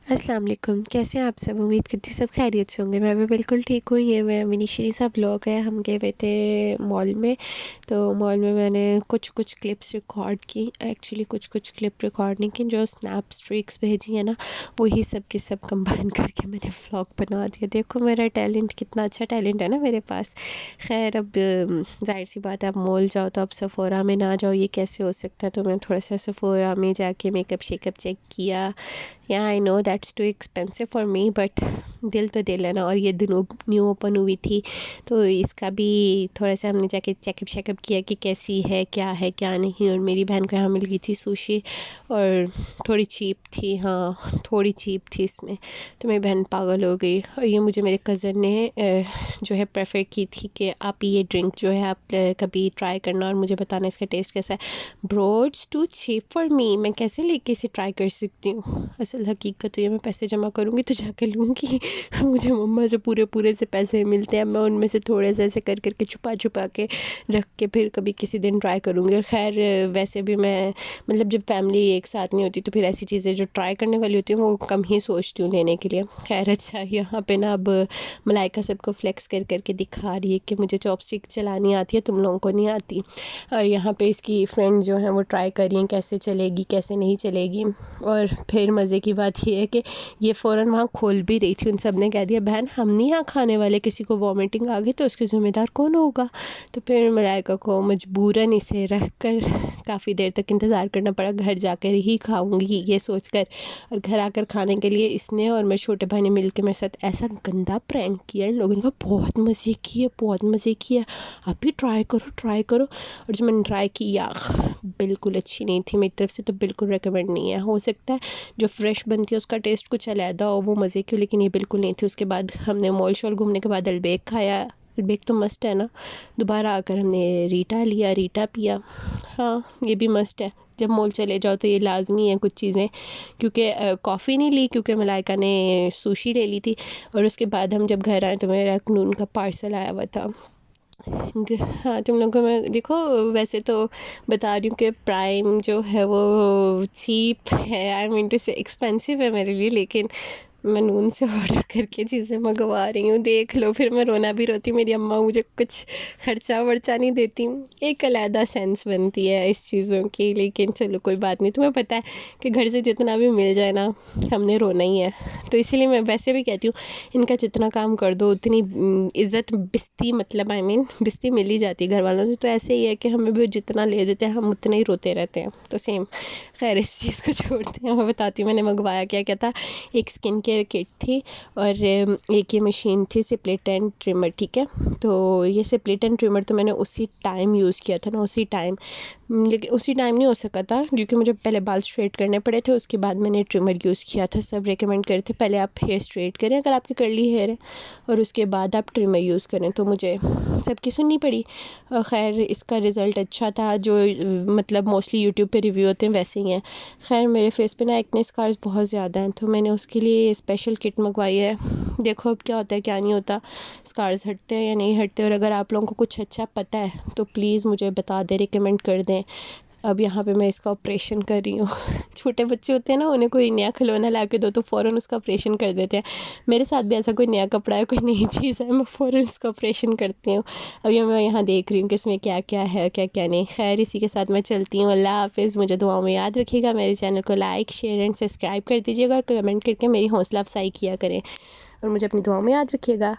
अस्सलाम वालेकुम। कैसे हैं आप सब? उम्मीद करती हूँ सब खैरियत से होंगे। मैं भी बिल्कुल ठीक हूँ। ये मेरा मिनी सीरीज़ सा व्लॉग है। हम गए हुए थे मॉल में, तो मॉल में मैंने कुछ क्लिप्स रिकॉर्ड की। एक्चुअली कुछ क्लिप रिकॉर्ड नहीं की, जो स्नैप स्ट्रीक्स भेजी है ना, वही सब के सब कंबाइन करके मैंने व्लॉग बना दिया। देखो मेरा टैलेंट, कितना अच्छा टैलेंट है ना मेरे पास। खैर अब ज़ाहिर सी बात है, आप मॉल जाओ तो अब सफ़ोरा में ना जाओ, ये कैसे हो सकता है। तो मैं थोड़ा सा सफ़ोरा में जाके मेकअप शेकअप चेक किया। या I know that's too expensive for me, but दिल तो दिल है ना। और ये दोनों न्यू ओपन हुई थी, तो इसका भी थोड़ा सा हमने जाके चेकअप शेकअप किया कि कैसी है क्या नहीं। और मेरी बहन को यहाँ मिल गई थी सुशी, और थोड़ी चीप थी, हाँ थोड़ी चीप थी इसमें। तो मेरी बहन पागल हो गई। और ये मुझे मेरे कज़न ने जो है प्रेफर की थी कि आप ये ड्रिंक जो है आप कभी ट्राई करना और मुझे बताना इसका टेस्ट कैसा है। Bro it's too cheap for me, मैं कैसे लेके इसे ट्राई कर सकती हूँ। असल हकीकत तो ये, मैं पैसे जमा करूँगी तो जाके लूँगी। मुझे मम्मा से पूरे से पैसे मिलते हैं, मैं उनमें से थोड़े से ऐसे कर करके छुपा के रख के फिर कभी किसी दिन ट्राई करूँगी। और खैर वैसे भी मैं मतलब जब फैमिली एक साथ नहीं होती तो फिर ऐसी चीज़ें जो ट्राई करने वाली होती हैं वो कम ही सोचती हूँ लेने के लिए। खैर अच्छा, यहाँ पे ना अब मलाइका सबको फ्लेक्स कर करके दिखा रही है कि मुझे चॉपस्टिक चलानी आती है, तुम लोगों को नहीं आती। और यहाँ पे इसकी फ्रेंड जो हैं वो ट्राई कर रही हैं कैसे चलेगी कैसे नहीं चलेगी। और फिर मज़े की बात ये है कि ये फ़ौरन वहाँ खोल भी रही थी। उन सब ने कह दिया बहन हम नहीं यहाँ खाने वाले, किसी को वॉमिटिंग आ गई तो उसके ज़िम्मेदार कौन होगा। तो फिर मलाइका को मजबूरन इसे रख कर काफ़ी देर तक इंतज़ार करना पड़ा। घर जाकर ही खाऊंगी ये सोचकर, और घर आकर खाने के लिए इसने और मेरे छोटे भाई ने मिल के मेरे साथ ऐसा गंदा प्रैंक किया। इन लोगों ने कहा बहुत मज़े किए, आप भी ट्राई करो। और जो मैंने ट्राई की यार बिल्कुल अच्छी नहीं थी, मेरी तरफ से तो बिल्कुल रेकमेंड नहीं है। हो सकता है जो फ्रेश बनती है उसका टेस्ट कुछ अलहदा हो, वो मज़े की, लेकिन ये बिल्कुल नहीं थी। उसके बाद हमने मॉल शॉल घूमने के बाद अलबेक खाया। अलबेक तो मस्त है ना। दोबारा आकर हमने रीटा लिया, रीटा पिया। हाँ ये भी मस्त है। जब मॉल चले जाओ तो ये लाजमी है कुछ चीज़ें, क्योंकि कॉफ़ी नहीं ली क्योंकि मलाइका ने सुशी ले ली थी। और उसके बाद हम जब घर आए तो मेरा नून का पार्सल आया हुआ था। हाँ तुम लोगों को मैं देखो, वैसे तो बता रही हूँ कि प्राइम जो है वो चीप है, आई मीन टू से एक्सपेंसिव है मेरे लिए, लेकिन मैं नून से ऑर्डर करके चीज़ें मंगवा रही हूँ। देख लो फिर मैं रोना भी रोती हूँ, मेरी अम्मा मुझे कुछ खर्चा वर्चा नहीं देती। एक अलहदा सेंस बनती है इस चीज़ों की, लेकिन चलो कोई बात नहीं। तुम्हें पता है कि घर से जितना भी मिल जाए ना हमने रोना ही है। तो इसीलिए मैं वैसे भी कहती हूँ इनका जितना काम कर दो उतनी इज़्ज़त बिस्ती, मतलब आई मीन बिस्ती मिल ही जाती है घर वालों से। तो ऐसे ही है कि हमें भी जितना ले देते हैं हम उतना ही रोते रहते हैं, तो सेम। खैर इस चीज़ को छोड़ते हैं, मैं बताती हूँ मैंने मंगवाया क्या क्या था। एक स्किन केयर किट थी, और एक ये मशीन थी स्प्लिट एंड ट्रिमर, ठीक है। तो ये स्प्लिट एंड ट्रिमर तो मैंने उसी टाइम यूज़ किया था ना, उसी टाइम, लेकिन उसी टाइम नहीं हो सका था क्योंकि मुझे पहले बाल स्ट्रेट करने पड़े थे, उसके बाद मैंने ट्रिमर यूज़ किया था। सब रेकमेंड करे थे पहले आप हेयर स्ट्रेट करें अगर आपके कर्ली हेयर है, और उसके बाद आप ट्रिमर यूज़ करें। तो मुझे सबकी सुननी पड़ी। खैर इसका रिज़ल्ट अच्छा था, जो मतलब मोस्टली यूट्यूब पे रिव्यू होते हैं वैसे ही हैं। खैर मेरे फेस पे ना एक्ने स्कार्स बहुत ज़्यादा हैं, तो मैंने उसके लिए स्पेशल किट मंगवाई है। देखो अब क्या होता है क्या नहीं होता, स्कार्स हटते हैं या नहीं हटते। और अगर आप लोगों को कुछ अच्छा पता है तो प्लीज़ मुझे बता दें, रिकमेंड कर दें। अब यहाँ पे मैं इसका ऑपरेशन कर रही हूँ। छोटे बच्चे होते हैं ना, उन्हें कोई नया खिलौना ला के दो तो फ़ौरन उसका ऑपरेशन कर देते हैं। मेरे साथ भी ऐसा कोई नया कपड़ा है, कोई नई चीज़ है, मैं फ़ौरन उसका ऑपरेशन करती हूँ। अभी मैं यहाँ देख रही हूँ कि इसमें क्या क्या है क्या क्या नहीं। खैर इसी के साथ मैं चलती हूँ। अल्लाह हाफ़िज़। मुझे दुआओं में याद रखिएगा। मेरे चैनल को लाइक शेयर एंड सब्सक्राइब कर दीजिएगा, और कमेंट करके मेरी हौसला अफजाई किया करें, और मुझे अपनी दुआओं में याद रखिएगा।